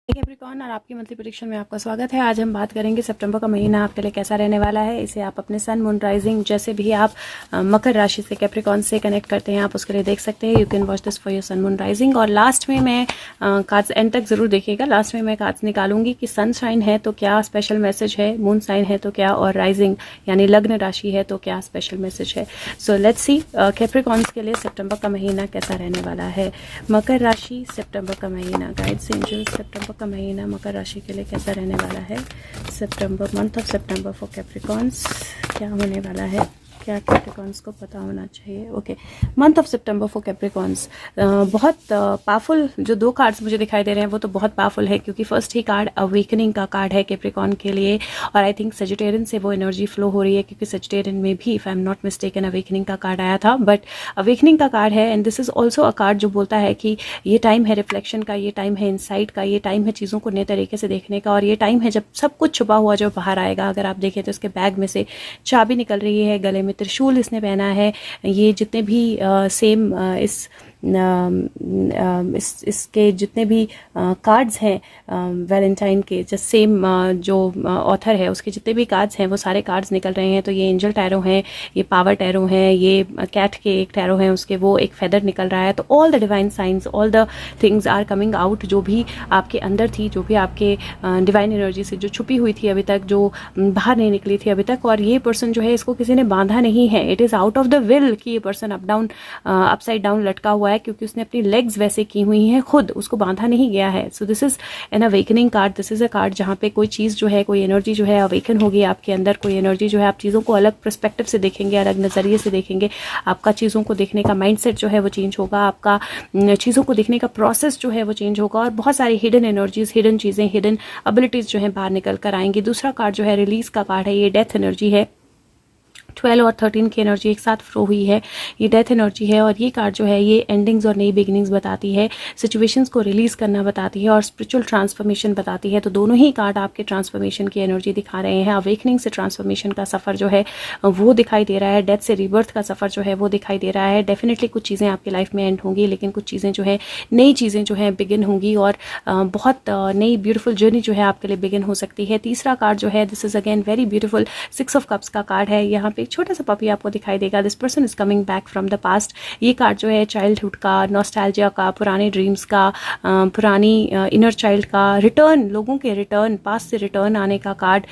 Capricorn और आपकी monthly prediction में आपका स्वागत है। आज हम बात करेंगे सितंबर का महीना आपके लिए कैसा रहने वाला है। इसे आप अपने सन, मून, राइजिंग जैसे भी आप मकर राशि से कैप्रिकॉर्न से कनेक्ट करते हैं आप उसके लिए देख सकते हैं। You can watch this for your son, moon, rising. और लास्ट में मैं कार्ड्स एंड तक जरूर देखिएगा। लास्ट में मैं कार्ड्स निकालूंगी कि सन साइन है तो क्या स्पेशल मैसेज है, मून साइन है तो क्या, और राइजिंग यानी लग्न राशि है तो क्या स्पेशल मैसेज है। सो लेट्स सी कैप्रिकॉर्न्स के लिए सितंबर का महीना कैसा रहने वाला है। मकर राशि सितंबर का महीना, गाइड्स एंजल्स सितंबर का महीना मकर राशि के लिए कैसा रहने वाला है। सितंबर, month of September for Capricorns क्या होने वाला है, क्या कैप्रिकॉर्न्स को पता होना चाहिए। Okay, month of September for Capricorns बहुत पावरफुल जो दो कार्ड्स मुझे दिखाई दे रहे हैं वो तो बहुत पावरफुल है, क्योंकि फर्स्ट ही कार्ड अवेकनिंग का कार्ड है कैप्रिकॉर्न के लिए। और आई थिंक सजिटेरियन से वो एनर्जी फ्लो हो रही है, क्योंकि सजिटेरियन में भी if I am not mistaken awakening का कार्ड आया था, बट अवेकनिंग का कार्ड है। And this is also a card जो बोलता है कि ये टाइम है रिफ्लेक्शन का, ये टाइम है इंसाइट का, ये टाइम है चीज़ों को नए तरीके से देखने का, और ये टाइम है जब सब कुछ छुपा हुआ जो बाहर आएगा। अगर आप देखें तो इसके बैग में से चाबी निकल रही है, गले में त्रिशूल इसने पहना है। ये जितने भी सेम इसके जितने भी कार्ड्स हैं वैलेंटाइन के, जस्ट सेम जो ऑथर है उसके जितने भी कार्ड्स हैं वो सारे कार्ड्स निकल रहे हैं। तो ये एंजल टैरो हैं, ये पावर टैरो हैं, ये कैट के एक टैरो हैं, उसके वो एक फेदर निकल रहा है। तो all the divine science, all the things are coming out, जो भी आपके अंदर थी, जो भी आपके डिवाइन एनर्जी से जो छुपी हुई थी अभी तक, जो बाहर नहीं निकली थी अभी तक। और ये पर्सन जो है इसको किसी ने बांधा नहीं है। It is out of the will कि ये person up down upside down लटका हुआ है, क्योंकि उसने अपनी लेग्स वैसे की हुई हैं, खुद उसको बांधा नहीं गया है। So this is an awakening card. This is a card जहाँ पे कोई चीज़ जो है, कोई एनर्जी जो है अवेकन होगी आपके अंदर। कोई एनर्जी जो है, आप चीज़ों को अलग पर्सपेक्टिव से देखेंगे, अलग नज़रिए से देखेंगे। आपका चीज़ों को देखने का माइंडसेट जो है वो चेंज होगा, आपका चीज़ों को देखने का प्रोसेस जो है वो चेंज होगा, और बहुत सारी हिडन एनर्जीज, हिडन चीज़ें, हिडन एबिलिटीज़ जो है बाहर निकल कर आएंगी। दूसरा कार्ड जो है रिलीज का कार्ड है, ये डेथ एनर्जी है। 12 और 13 की एनर्जी एक साथ फ्लो हुई है, ये डेथ एनर्जी है। और ये कार्ड जो है ये एंडिंग्स और नई बिगिनिंग्स बताती है, सिचुएशंस को रिलीज करना बताती है, और स्पिरिचुअल ट्रांसफॉर्मेशन बताती है। तो दोनों ही कार्ड आपके ट्रांसफॉर्मेशन की एनर्जी दिखा रहे हैं। अवेकनिंग से ट्रांसफॉर्मेशन का सफ़र जो है वो दिखाई दे रहा है, डेथ से रिबर्थ का सफ़र जो है वो दिखाई दे रहा है। डेफिनेटली कुछ चीज़ें आपकी लाइफ में एंड होंगी, लेकिन कुछ चीज़ें जो है, नई चीज़ें जो है बिगिन होंगी, और बहुत नई ब्यूटीफुल जर्नी जो है आपके लिए बिगिन हो सकती है। तीसरा कार्ड जो है, this is again very beautiful, 6 of cups का कार्ड है। यहाँ पे एक छोटा सा पपी आपको दिखाई देगा। This person is coming back from the past. ये कार्ड जो है चाइल्डहुड का, नॉस्टैल्जिया का, पुराने ड्रीम्स का, पुरानी इनर चाइल्ड का रिटर्न, लोगों के रिटर्न, पास्ट से रिटर्न आने का कार्ड,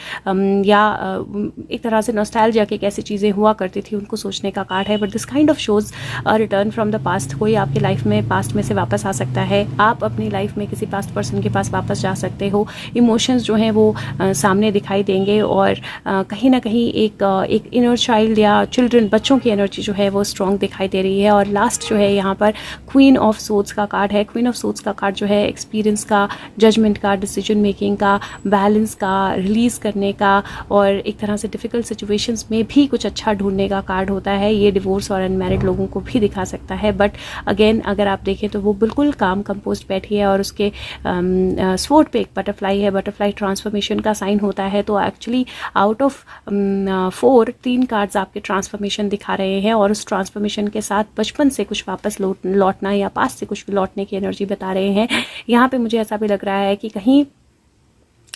या एक तरह से नॉस्टैल्जिया की कैसी चीज़ें हुआ करती थी उनको सोचने का कार्ड है। But this kind of shows return from the past. कोई आपकी लाइफ में पास्ट में से वापस आ सकता है, आप अपनी लाइफ में किसी पास्ट पर्सन के पास वापस जा सकते हो। इमोशंस जो हैं वो सामने दिखाई देंगे, और कहीं ना कहीं एक इनर चाइल्ड या चिल्ड्रन, बच्चों की एनर्जी जो है वो स्ट्रॉन्ग दिखाई दे रही है। और लास्ट जो है यहाँ पर क्वीन ऑफ सोर्ड्स का कार्ड है। क्वीन ऑफ सोर्ड्स का कार्ड जो है एक्सपीरियंस का, जजमेंट का, डिसीजन मेकिंग का, बैलेंस का, रिलीज करने का, और एक तरह से डिफिकल्ट सिचुएशंस में भी कुछ अच्छा ढूंढने का कार्ड होता है। ये डिवोर्स और अनमैरिड लोगों को भी दिखा सकता है। बट अगेन अगर आप देखें तो वो बिल्कुल काम कंपोस्ट बैठी है, और उसके स्वॉर्ड पे एक बटरफ्लाई है। बटरफ्लाई ट्रांसफॉर्मेशन का साइन होता है। तो एक्चुअली आउट ऑफ 4, 3 कार्ड्स आपके ट्रांसफॉर्मेशन दिखा रहे हैं, और उस ट्रांसफॉर्मेशन के साथ बचपन से कुछ वापस लौटना या पास से कुछ लौटने की एनर्जी बता रहे हैं। यहाँ पे मुझे ऐसा भी लग रहा है कि कहीं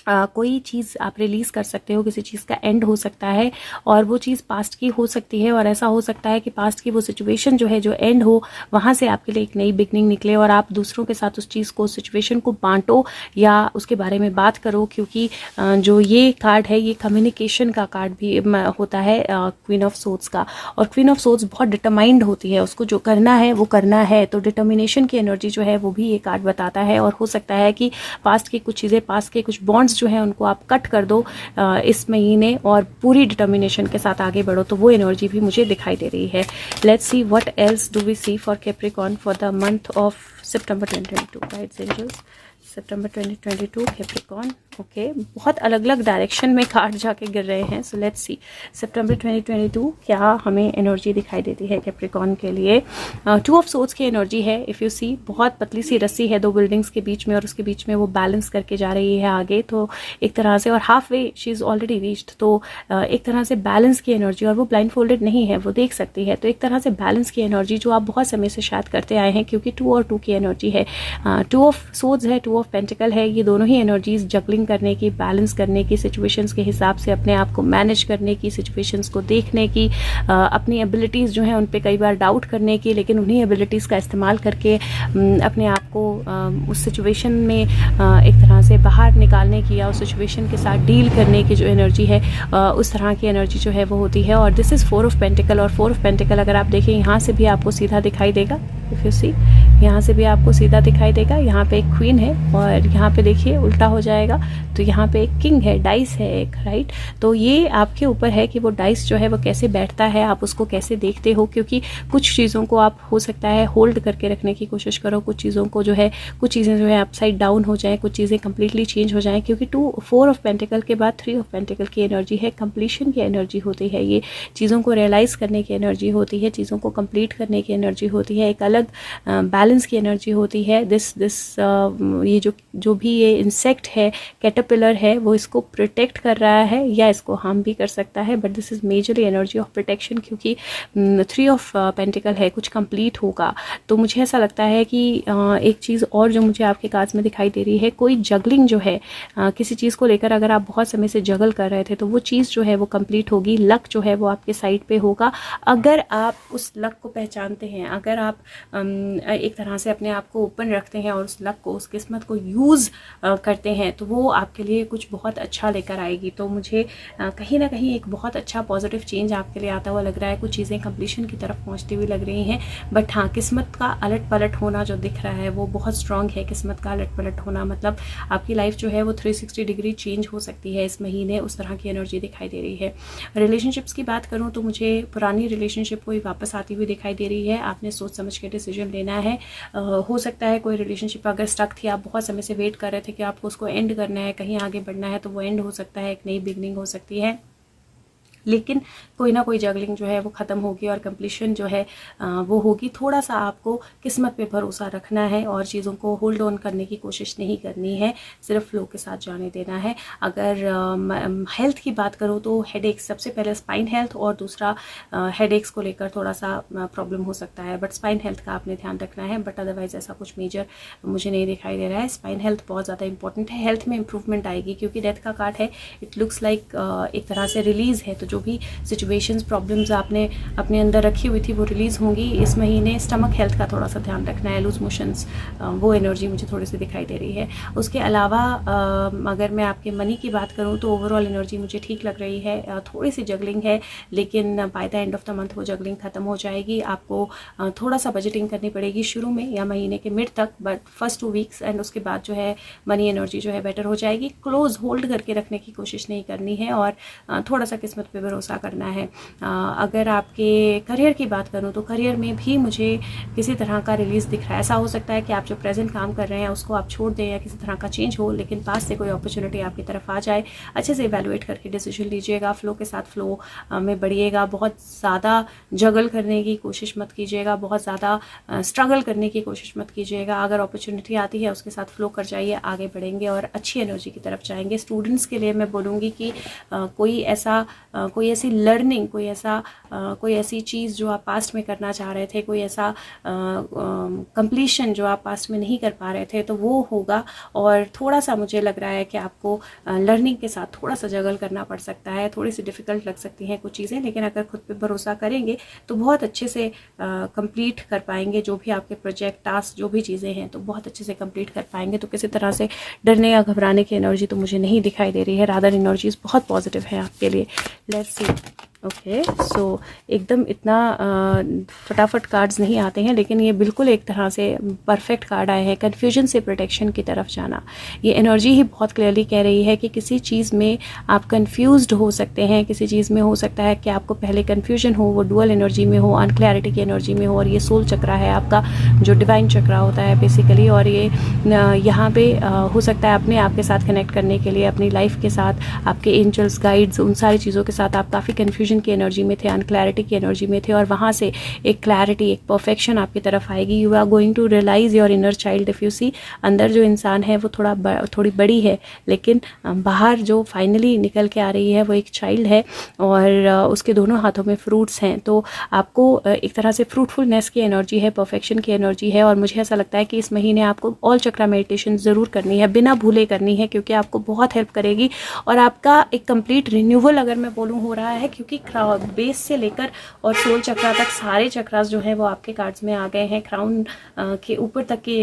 कोई चीज़ आप रिलीज़ कर सकते हो, किसी चीज़ का एंड हो सकता है, और वो चीज़ पास्ट की हो सकती है। और ऐसा हो सकता है कि पास्ट की वो सिचुएशन जो है, जो एंड हो, वहाँ से आपके लिए एक नई बिगनिंग निकले, और आप दूसरों के साथ उस चीज़ को, सिचुएशन को बांटो या उसके बारे में बात करो। क्योंकि जो ये कार्ड है ये कम्युनिकेशन का कार्ड भी होता है, क्वीन ऑफ सोर्ड्स का। और क्वीन ऑफ सोर्ड्स बहुत डिटरमाइंड होती है, उसको जो करना है वो करना है। तो डिटर्मिनेशन की एनर्जी जो है वो भी ये कार्ड बताता है। और हो सकता है कि पास्ट की कुछ चीज़ें, पास्ट के कुछ बॉन्ड्स जो है उनको आप कट कर दो इस महीने, और पूरी डिटर्मिनेशन के साथ आगे बढ़ो। तो वो एनर्जी भी मुझे दिखाई दे रही है। Let's see what else do we see for Capricorn for the month of September 2022। Guides angels, September 2022 Capricorn, okay बहुत अलग अलग डायरेक्शन में कार्ड जाके गिर रहे हैं। सो लेट्स सी सितंबर 2022 क्या हमें एनर्जी दिखाई देती है कैप्रिकॉर्न के लिए। 2 ऑफ सोर्ड्स की एनर्जी है। इफ़ यू सी बहुत पतली सी रस्सी है 2 बिल्डिंग्स के बीच में और उसके बीच में वो बैलेंस करके जा रही है आगे, तो एक तरह से, और half way she is already reached, तो एक तरह से बैलेंस की एनर्जी, और वो ब्लाइंड फोल्डेड नहीं है, वो देख सकती है, तो एक तरह से बैलेंस की एनर्जी जो आप बहुत समय से शायद करते आए हैं, क्योंकि 2 और 2 की एनर्जी है। 2 ऑफ सोर्ड्स है, 2 ऑफ पेंटिकल है, ये दोनों ही एनर्जीज जगलिंग करने की, बैलेंस करने की, सिचुएशंस के हिसाब से अपने आप को मैनेज करने की, सिचुएशंस को देखने की, अपनी एबिलिटीज़ जो हैं उन पे कई बार डाउट करने की, लेकिन उन्हीं एबिलिटीज़ का इस्तेमाल करके अपने आप को उस सिचुएशन में एक तरह से बाहर निकालने की, या उस सिचुएशन के साथ डील करने की जो एनर्जी है, उस तरह की एनर्जी जो है वो होती है। और दिस इज़ 4 ऑफ पेंटिकल, और 4 ऑफ पेंटिकल अगर आप देखें यहाँ से भी आपको सीधा दिखाई देगा, इफ़ यू सी यहाँ से भी आपको सीधा दिखाई देगा। यहाँ पे एक क्वीन है और यहाँ पे देखिए उल्टा हो जाएगा, तो यहाँ पे एक किंग है, डाइस है एक, राइट। तो ये आपके ऊपर है कि वो डाइस जो है वो कैसे बैठता है, आप उसको कैसे देखते हो, क्योंकि कुछ चीज़ों को आप हो सकता है होल्ड करके रखने की कोशिश करो, कुछ चीज़ों को जो है, कुछ चीज़ें जो है अपसाइड डाउन हो जाएं, कुछ चीज़ें कंप्लीटली चेंज हो जाएं, क्योंकि 4 ऑफ पेंटिकल के बाद 3 ऑफ पेंटिकल की एनर्जी है, कंप्लीशन की एनर्जी होती है, ये चीज़ों को रियलाइज़ करने की एनर्जी होती है, चीज़ों को कंप्लीट करने की एनर्जी होती है, एक अलग बैलेंस की एनर्जी होती है। दिस ये जो भी ये इंसेक्ट है, कैटरपिलर है, वो इसको प्रोटेक्ट कर रहा है या इसको हार्म भी कर सकता है, but this is majorly energy of protection, क्योंकि 3 ऑफ पेंटिकल है, कुछ कंप्लीट होगा। तो मुझे ऐसा लगता है कि एक चीज़ और जो मुझे आपके कार्ड्स में दिखाई दे रही है, कोई जगलिंग जो है किसी चीज़ को लेकर, अगर आप बहुत समय से जगल कर रहे थे तो वो चीज़ जो है वो कंप्लीट होगी, लक जो है वो आपके साइड पे होगा, अगर आप उस लक को पहचानते हैं, अगर आप एक तरह से अपने आप को ओपन रखते हैं और उस लक को, उस किस्मत को यूज़ करते हैं, तो वो आपके लिए कुछ बहुत अच्छा लेकर आएगी। तो मुझे कहीं ना कहीं एक बहुत अच्छा पॉजिटिव चेंज आपके लिए आता हुआ लग रहा है, कुछ चीज़ें कंप्लीशन की तरफ पहुंचती हुई लग रही हैं, बट हाँ किस्मत का अलट पलट होना जो दिख रहा है वो बहुत स्ट्रांग है। किस्मत का अलट पलट होना मतलब आपकी लाइफ जो है वो 360 डिग्री चेंज हो सकती है इस महीने, उस तरह की एनर्जी दिखाई दे रही है। रिलेशनशिप्स की बात करूँ तो मुझे पुरानी रिलेशनशिप कोई वापस आती हुई दिखाई दे रही है, आपने सोच समझ के डिसीजन लेना है। हो सकता है कोई रिलेशनशिप अगर स्टक थी, आप बहुत समय से वेट कर रहे थे कि आपको उसको एंड करना है, कहीं आगे बढ़ना है, तो वो एंड हो सकता है, एक नई बिगनिंग हो सकती है, लेकिन कोई ना कोई जगलिंग जो है वो ख़त्म होगी और कंप्लीशन जो है वो होगी। थोड़ा सा आपको किस्मत पे भरोसा रखना है और चीज़ों को होल्ड ऑन करने की कोशिश नहीं करनी है, सिर्फ फ्लो के साथ जाने देना है। अगर हेल्थ की बात करूँ तो हेडेक्स, सबसे पहले स्पाइन हेल्थ, और दूसरा हेडेक्स को लेकर थोड़ा सा प्रॉब्लम हो सकता है, बट स्पाइन हेल्थ का आपने ध्यान रखना है, बट अदरवाइज ऐसा कुछ मेजर मुझे नहीं दिखाई दे रहा है। स्पाइन हेल्थ बहुत ज़्यादा इंपॉर्टेंट है, हेल्थ में इंप्रूवमेंट आएगी, क्योंकि डेथ का कार्ड है, इट लुक्स लाइक एक तरह से रिलीज़ है, तो जो भी सिचुएशंस, प्रॉब्लम्स आपने अपने अंदर रखी हुई थी वो रिलीज़ होंगी इस महीने। स्टमक हेल्थ का थोड़ा सा ध्यान रखना है, लूज मोशंस, वो एनर्जी मुझे थोड़ी सी दिखाई दे रही है। उसके अलावा अगर मैं आपके मनी की बात करूँ तो ओवरऑल एनर्जी मुझे ठीक लग रही है, थोड़ी सी जगलिंग है, लेकिन by the end of the month वो जगलिंग ख़त्म हो जाएगी। आपको थोड़ा सा बजटिंग करनी पड़ेगी शुरू में या महीने के मिड तक, बट फर्स्ट 2 वीक्स एंड उसके बाद जो है मनी एनर्जी जो है बेटर हो जाएगी। क्लोज होल्ड करके रखने की कोशिश नहीं करनी है और थोड़ा सा किस्मत पे भरोसा करना है। अगर आपके करियर की बात करूं तो करियर में भी मुझे किसी तरह का रिलीज़ दिख रहा है। ऐसा हो सकता है कि आप जो प्रेजेंट काम कर रहे हैं उसको आप छोड़ दें या किसी तरह का चेंज हो, लेकिन पास से कोई अपॉर्चुनिटी आपकी तरफ आ जाए। अच्छे से इवैल्यूएट करके डिसीजन लीजिएगा, फ्लो के साथ फ्लो में बढ़िएगा, बहुत ज़्यादा जगल करने की कोशिश मत कीजिएगा, बहुत ज़्यादा स्ट्रगल करने की कोशिश मत कीजिएगा। अगर अपॉर्चुनिटी आती है उसके साथ फ्लो कर जाइए, आगे बढ़ेंगे और अच्छी एनर्जी की तरफ जाएंगे। स्टूडेंट्स के लिए मैं बोलूँगी कि कोई ऐसी लर्निंग, कोई ऐसी चीज़ जो आप पास्ट में करना चाह रहे थे, कोई ऐसा कंप्लीशन जो आप पास्ट में नहीं कर पा रहे थे, तो वो होगा। और थोड़ा सा मुझे लग रहा है कि आपको लर्निंग के साथ थोड़ा सा जगल करना पड़ सकता है, थोड़ी सी डिफ़िकल्ट लग सकती हैं कुछ चीज़ें, लेकिन अगर खुद पे भरोसा करेंगे तो बहुत अच्छे से कंप्लीट कर पाएंगे। जो भी आपके प्रोजेक्ट, टास्क, जो भी चीज़ें हैं, तो बहुत अच्छे से कंप्लीट कर पाएंगे। तो किसी तरह से डरने या घबराने की एनर्जी तो मुझे नहीं दिखाई दे रही है, रादर एनर्जीज बहुत पॉजिटिव है आपके लिए। लेट्स सी ओके सो एकदम इतना फटाफट कार्ड्स नहीं आते हैं, लेकिन ये बिल्कुल एक तरह से परफेक्ट कार्ड आए हैं। कन्फ्यूजन से प्रोटेक्शन की तरफ जाना, ये एनर्जी ही बहुत क्लियरली कह रही है कि किसी चीज़ में आप कन्फ्यूज्ड हो सकते हैं, किसी चीज़ में हो सकता है कि आपको पहले कन्फ्यूजन हो, वो डुअल एनर्जी में हो, अनक्लैरिटी की एनर्जी में हो, और ये सोल चक्रा है आपका जो डिवाइन चक्रा होता है बेसिकली, और ये यहाँ पे हो सकता है अपने आप के साथ कनेक्ट करने के लिए, अपनी लाइफ के साथ, आपके एंजल्स गाइड्स, उन सारी चीज़ों के साथ आप काफ़ी कन्फ्यूजन की एनर्जी में थे, अनक्लैरिटी की एनर्जी में थे, और वहाँ से एक क्लैरिटी, एक परफेक्शन आपकी तरफ आएगी। You are going to realize your inner child. If you see, अंदर जो इंसान है वो थोड़ी बड़ी है, लेकिन बाहर जो फाइनली निकल के आ रही है वो एक चाइल्ड है, और उसके दोनों हाथों में फ्रूट्स हैं। तो आपको एक तरह से फ्रूटफुलनेस की एनर्जी है, परफेक्शन की एनर्जी है, और मुझे ऐसा लगता है कि इस महीने आपको ऑल चक्रा मेडिटेशन ज़रूर करनी है, बिना भूले करनी है, क्योंकि आपको बहुत हेल्प करेगी, और आपका एक कंप्लीट रिन्यूअल, अगर मैं बोलूँ, हो रहा है, क्योंकि बेस से लेकर और सोल चक्रा तक सारे चक्रास जो है वो आपके कार्ड्स में आ गए हैं। क्राउन के ऊपर तक की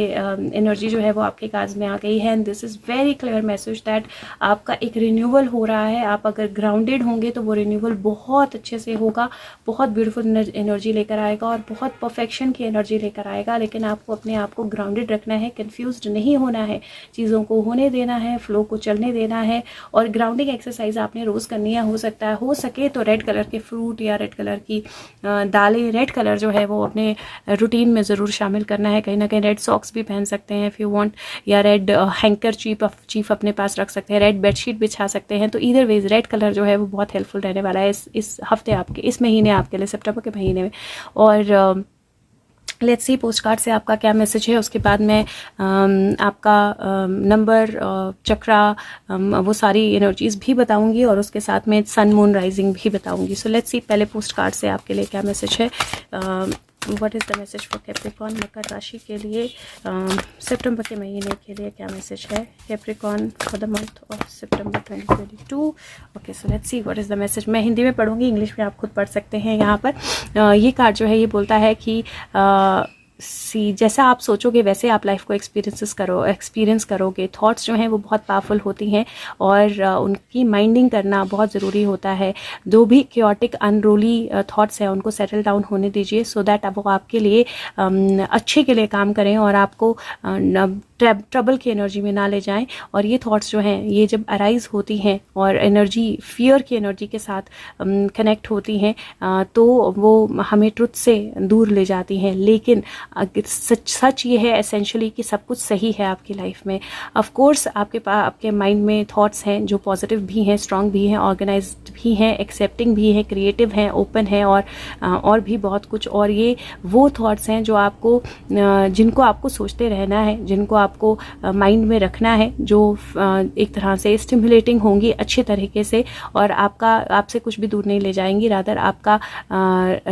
एनर्जी जो है वो आपके कार्ड्स में आ गई है, and this is very clear message that आपका एक रिन्यूअल हो रहा है। आप अगर ग्राउंडेड होंगे तो वो रिन्यूअल बहुत अच्छे से होगा, बहुत ब्यूटीफुल एनर्जी लेकर आएगा, और बहुत परफेक्शन की एनर्जी लेकर आएगा। लेकिन आपको अपने आप को ग्राउंडेड रखना है, कन्फ्यूज्ड नहीं होना है, चीज़ों को होने देना है, फ्लो को चलने देना है, और ग्राउंडिंग एक्सरसाइज आपने रोज़ करनी है। हो सकता है, हो सके तो रेड कलर के फ्रूट या रेड कलर की दालें, रेड कलर जो है वो अपने रूटीन में ज़रूर शामिल करना है। कहीं ना कहीं रेड सॉक्स भी पहन सकते हैं इफ़ यू वांट, या रेड हैंकर चीफ अपने पास रख सकते हैं, रेड बेडशीट बिछा सकते हैं। तो ईदर वेज रेड कलर जो है वो बहुत हेल्पफुल रहने वाला है इस हफ्ते आपके, इस महीने आपके लिए, सितंबर के महीने में। और लेट्स सी पोस्ट कार्ड से आपका क्या मैसेज है। उसके बाद मैं आपका नंबर, चक्रा, वो सारी एनर्जीज भी बताऊंगी, और उसके साथ में सन मून राइजिंग भी बताऊंगी। सो लेट्स सी पहले पोस्ट कार्ड से आपके लिए क्या मैसेज है। What is the message for Capricorn, मकर राशि के लिए सितंबर के महीने के लिए क्या मैसेज है Capricorn for the month of September 2022। Okay so let's see what is the message. मैं हिंदी में पढ़ूंगी, इंग्लिश में आप खुद पढ़ सकते हैं। यहाँ पर ये कार्ड जो है ये बोलता है कि जैसा आप सोचोगे वैसे आप लाइफ को एक्सपीरियंस करोगे। थॉट्स जो हैं वो बहुत पावरफुल होती हैं, और उनकी माइंडिंग करना बहुत ज़रूरी होता है। जो भी क्योटिक अनरोली थॉट्स हैं उनको सेटल डाउन होने दीजिए, सो दैट वो आपके लिए अच्छे के लिए काम करें, और आपको ट्रबल की एनर्जी में ना ले जाएं। और ये थॉट्स जो हैं ये जब अराइज होती हैं और एनर्जी फियर की एनर्जी के साथ कनेक्ट होती हैं, तो वो हमें ट्रुथ से दूर ले जाती हैं। लेकिन सच ये है एसेंशियली कि सब कुछ सही है आपकी लाइफ में। ऑफ कोर्स आपके माइंड में थॉट्स हैं जो पॉजिटिव भी हैं, स्ट्रांग भी हैं, ऑर्गेनाइज्ड भी हैं, एक्सेप्टिंग भी हैं, क्रिएटिव हैं, ओपन हैं, और भी बहुत कुछ। और ये वो थॉट्स हैं जो आपको जिनको आपको सोचते रहना है, जिनको आपको माइंड में रखना है, जो एक तरह से स्टिमुलेटिंग होंगी अच्छे तरीके से, और आपसे कुछ भी दूर नहीं ले जाएंगी, रादर आपका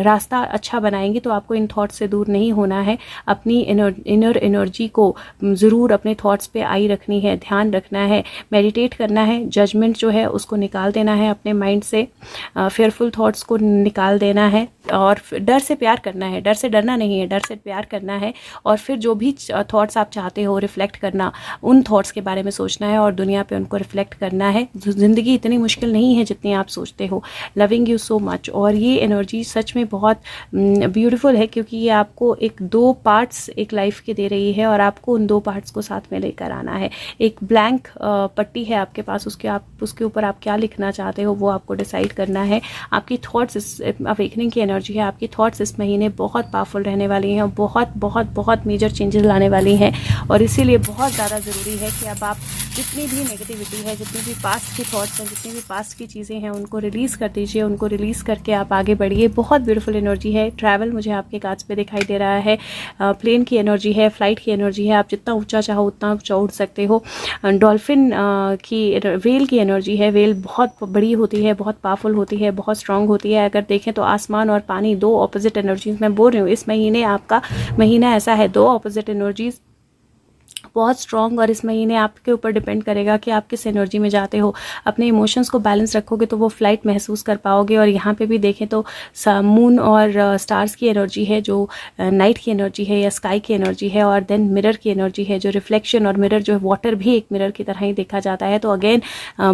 रास्ता अच्छा बनाएंगी। तो आपको इन थॉट्स से दूर नहीं होना है। अपनी इनर एनर्जी को ज़रूर अपने थॉट्स पे आई रखनी है, ध्यान रखना है, मेडिटेट करना है, जजमेंट जो है उसको निकाल देना है अपने माइंड से, फेयरफुल थॉट्स को निकाल देना है, और डर से प्यार करना है। डर से डरना नहीं है, डर से प्यार करना है। और फिर जो भी थॉट्स आप चाहते हो रिफ्लेक्ट करना, उन थॉट्स के बारे में सोचना है और दुनिया पे उनको रिफ्लेक्ट करना है। ज़िंदगी इतनी मुश्किल नहीं है जितनी आप सोचते हो। Loving you so much. और ये एनर्जी सच में बहुत ब्यूटीफुल है, क्योंकि ये आपको एक 2 पार्ट्स एक लाइफ के दे रही है, और आपको उन 2 पार्ट्स को साथ में लेकर आना है। एक ब्लैंक पट्टी है आपके पास, उसके ऊपर आप क्या लिखना चाहते हो वो आपको डिसाइड करना है। आपकी थॉट्स, अवेकनिंग की एनर्जी है, आपकी थॉट्स इस महीने बहुत पावरफुल रहने वाली हैं, और बहुत बहुत बहुत मेजर चेंजेस लाने वाली हैं। और इसीलिए बहुत ज़्यादा ज़रूरी है कि अब आप जितनी भी नेगेटिविटी है, जितनी भी पास्ट की थॉट्स हैं, जितनी भी पास्ट की चीज़ें हैं, उनको रिलीज़ कर दीजिए। उनको रिलीज़ करके आप आगे बढ़िए। बहुत ब्यूटीफुल एनर्जी है। ट्रैवल मुझे आपके कार्ड्स पे दिखाई दे रहा है। प्लेन की एनर्जी है, फ्लाइट की एनर्जी है। आप जितना ऊंचा चाहो उतना ऊंचा उड़ सकते हो। डॉल्फिन की, वेल की एनर्जी है। वेल बहुत बड़ी होती है, बहुत पावरफुल होती है, बहुत स्ट्रांग होती है। अगर देखें तो आसमान और पानी 2 ऑपोजिट एनर्जीज मैं बोल रही हूँ। इस महीने आपका महीना ऐसा है, 2 ऑपोजिट एनर्जीज बहुत स्ट्रॉन्ग, और इस महीने आपके ऊपर डिपेंड करेगा कि आप किस एनर्जी में जाते हो। अपने इमोशंस को बैलेंस रखोगे तो वो फ्लाइट महसूस कर पाओगे। और यहाँ पे भी देखें तो मून और स्टार्स की एनर्जी है, जो नाइट की एनर्जी है या स्काई की एनर्जी है, और देन मिरर की एनर्जी है, जो रिफ्लेक्शन, और मिरर जो है वाटर भी एक मिरर की तरह ही देखा जाता है। तो अगेन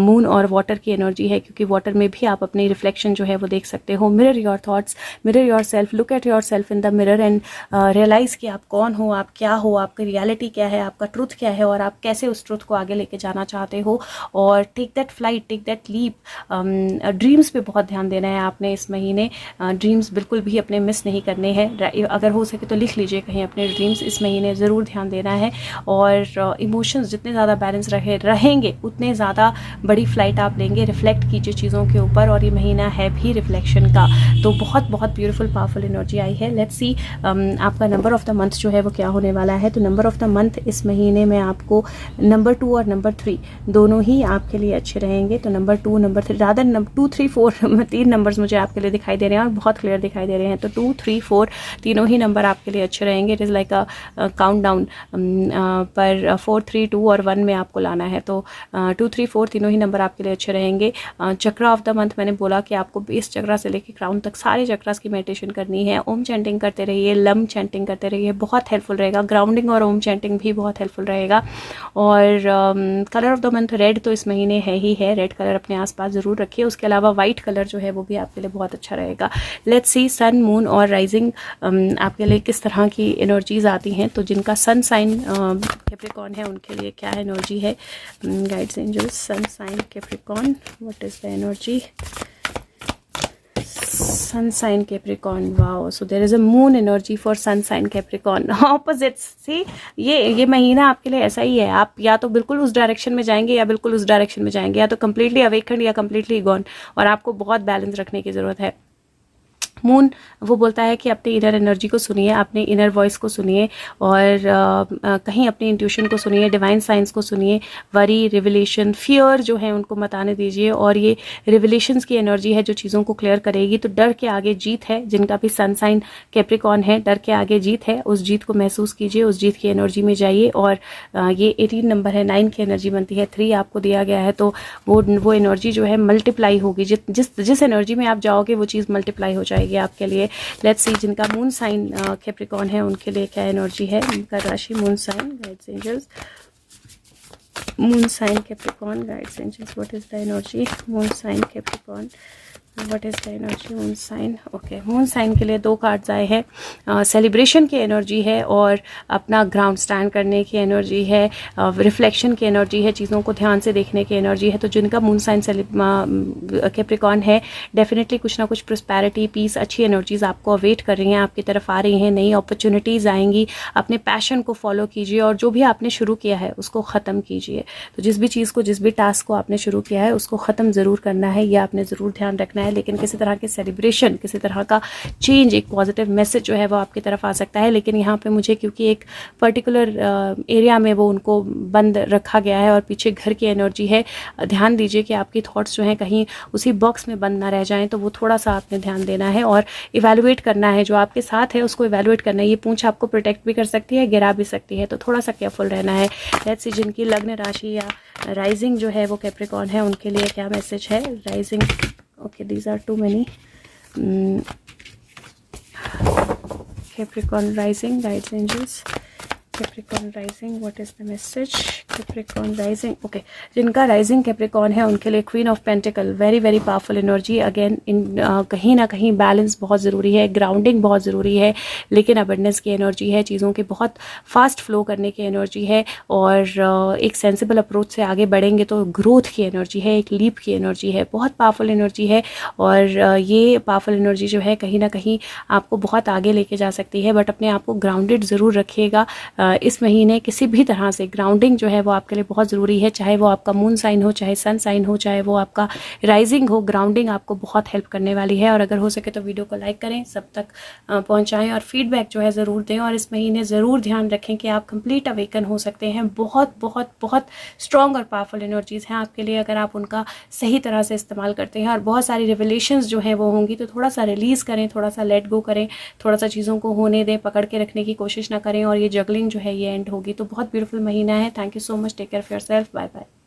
मून और वाटर की एनर्जी है, क्योंकि वाटर में भी आप अपनी रिफ्लेक्शन जो है वो देख सकते हो। Mirror your thoughts, mirror yourself, look at yourself in the mirror and realise कि आप कौन हो, आप क्या हो, आपकी रियलिटी क्या है, आपका ट्रुथ क्या है, और आप कैसे उस ट्रुथ को आगे लेके जाना चाहते हो। और take that flight, take that leap. Dreams पे बहुत ध्यान देना है आपने इस महीने। ड्रीम्स बिल्कुल भी अपने मिस नहीं करने हैं। अगर हो सके तो लिख लीजिए कहीं अपने ड्रीम्स, इस महीने ज़रूर ध्यान देना है। और इमोशंस जितने ज़्यादा बैलेंस रहेंगे उतने ज़्यादा बड़ी फ्लाइट आप लेंगे। रिफ्लेक्ट कीजिए चीज़ों के ऊपर, और ये महीना है भी रिफ्लेक्शन का। तो बहुत बहुत ब्यूटीफुल पावरफुल एनर्जी आई है। लेट्स सी आपका नंबर ऑफ द मंथ जो है वो क्या होने वाला है। तो नंबर ऑफ द मंथ इस महीने में आपको नंबर 2 और नंबर 3 दोनों ही आपके लिए अच्छे रहेंगे। तो नंबर 2, नंबर 3, रादर 2, 3, 4 तीन नंबर्स मुझे आपके लिए दिखाई दे रहे हैं और बहुत क्लियर दिखाई दे रहे हैं। तो 2, 3, 4 तीनों ही नंबर आपके लिए अच्छे रहेंगे। It is like a count down, पर 4, 3, 2 और 1 में आपको लाना है। तो 2, 3, 4 तीनों ही नंबर आपके लिए अच्छे रहेंगे। चक्रा ऑफ द मंथ मैंने बोला कि आपको बेस चक्रा से लेकर क्राउन तक सारे चक्रास की मेडिटेशन करनी है। ओम चैंटिंग करते रहिए, लम चैंटिंग करते रहिए, बहुत हेल्पफुल रहेगा। ग्राउंडिंग और ओम चैंटिंग भी बहुत हेल्पफुल रहेगा। और colour of the month red तो इस महीने है ही है, रेड कलर अपने आसपास ज़रूर रखिए। उसके अलावा वाइट कलर जो है वो भी आपके लिए बहुत अच्छा रहेगा। लेट्स सी सन, मून और राइजिंग आपके लिए किस तरह की एनर्जीज आती हैं। तो जिनका सन साइन कैप्रिकॉर्न है उनके लिए क्या एनर्जी है। Guides angels, sun sign Capricorn, what is the energy. sun sign Capricorn, wow, so there is a moon energy for sun sign Capricorn opposites। see ये महीना आपके लिए ऐसा ही है। आप या तो बिल्कुल उस डायरेक्शन में जाएंगे या बिल्कुल उस डायरेक्शन में जाएंगे, या तो कम्प्लीटली अवेकन्ड या कम्प्लीटली गॉन। और आपको बहुत बैलेंस रखने की ज़रूरत है। मून वो बोलता है कि अपनी इनर एनर्जी को सुनिए, अपने इनर वॉइस को सुनिए, और कहीं अपनी इंट्यूशन को सुनिए, डिवाइन साइंस को सुनिए। वरी, रिविलेशन, फियर जो है उनको मत आने दीजिए। और ये रिविलेशंस की एनर्जी है जो चीज़ों को क्लियर करेगी। तो डर के आगे जीत है। जिनका भी सन साइन कैप्रिकॉर्न है, डर के आगे जीत है। उस जीत को महसूस कीजिए, उस जीत की एनर्जी में जाइए। और ये 18 नंबर है, 9 की एनर्जी बनती है, 3 आपको दिया गया है। तो वो एनर्जी जो है मल्टीप्लाई होगी। जिस एनर्जी में आप जाओगे वो चीज़ मल्टीप्लाई हो जाएगी आपके लिए। लेट्स सी जिनका मून साइन कैप्रिकॉर्न है उनके लिए क्या एनर्जी है। उनका राशि moon sign, guides angels, moon sign Capricorn, guides angels, what is the energy. Moon sign Capricorn, what is the energy moon sign. Okay, moon sign के लिए 2 कार्ड्स आए हैं। सेलिब्रेशन की एनर्जी है, और अपना ग्राउंड स्टैंड करने की एनर्जी है। रिफ्लेक्शन की एनर्जी है, चीज़ों को ध्यान से देखने की एनर्जी है। तो जिनका मून साइन कैप्रिकॉर्न है, डेफिनेटली कुछ ना कुछ प्रॉस्पेरिटी, पीस, अच्छी एनर्जीज आपको अवेट कर रही हैं, आपकी तरफ आ रही हैं। नई अपॉर्चुनिटीज़ आएंगी। अपने पैशन को फॉलो कीजिए, और जो भी आपने शुरू किया है उसको ख़त्म कीजिए। तो जिस भी चीज़ को, जिस भी टास्क को आपने शुरू किया है उसको ख़त्म ज़रूर करना है, यह आपने ज़रूर ध्यान रखना है। लेकिन किसी तरह के सेलिब्रेशन, किसी तरह का चेंज, एक पॉजिटिव मैसेज जो है वो आपकी तरफ आ सकता है। लेकिन यहाँ पे मुझे क्योंकि एक पर्टिकुलर एरिया में वो उनको बंद रखा गया है और पीछे घर की एनर्जी है, ध्यान दीजिए कि आपकी थॉट्स जो हैं कहीं उसी बॉक्स में बंद ना रह जाएं। तो वो थोड़ा सा आपने ध्यान देना है और इवेलुएट करना है। जो आपके साथ है उसको इवेलुएट करना है। ये पूंछ आपको प्रोटेक्ट भी कर सकती है, गिरा भी सकती है, तो थोड़ा सा केयरफुल रहना है। लेट्स सी जिनकी लग्न राशि या राइजिंग जो है वो कैप्रिकॉर्न है उनके लिए क्या मैसेज है। Rising, okay, these are too many. Capricorn rising, guides angels. Capricorn rising, what is the message? Capricorn rising, okay. जिनका rising Capricorn है उनके लिए Queen of Pentacle, very very powerful energy. Again कहीं ना कहीं बैलेंस बहुत ज़रूरी है, ग्राउंडिंग बहुत ज़रूरी है, लेकिन अबंडेंस की एनर्जी है, चीज़ों के बहुत फास्ट फ्लो करने की एनर्जी है। और एक सेंसिबल अप्रोच से आगे बढ़ेंगे तो ग्रोथ की एनर्जी है, एक लीप की एनर्जी है, बहुत पावरफुल एनर्जी है। और ये पावरफुल एनर्जी जो है कहीं ना कहीं आपको बहुत आगे लेके जा सकती है। बट अपने आप को ग्राउंडेड ज़रूर रखिएगा। इस महीने किसी भी तरह से ग्राउंडिंग जो है है वो आपके लिए बहुत ज़रूरी है, चाहे वो आपका मून साइन हो, चाहे सन साइन हो, चाहे वो आपका राइजिंग हो। ग्राउंडिंग आपको बहुत हेल्प करने वाली है। और अगर हो सके तो वीडियो को लाइक करें, सब तक पहुंचाएं और फीडबैक जो है ज़रूर दें। और इस महीने ज़रूर ध्यान रखें कि आप कंप्लीट अवेकन हो सकते हैं। बहुत बहुत बहुत स्ट्रॉन्ग और पावरफुल एनर्जीज़ हैं आपके लिए अगर आप उनका सही तरह से इस्तेमाल करते हैं। और बहुत सारी रिवलेशंस जो हैं वो होंगी, तो थोड़ा सा रिलीज़ करें, थोड़ा सा लेट गो करें, थोड़ा सा चीज़ों को होने दें, पकड़ के रखने की कोशिश ना करें। और ये जगलिंग जो है ये एंड होगी। तो बहुत ब्यूटीफुल महीना है। Thank you so much. Take care of yourself. Bye bye.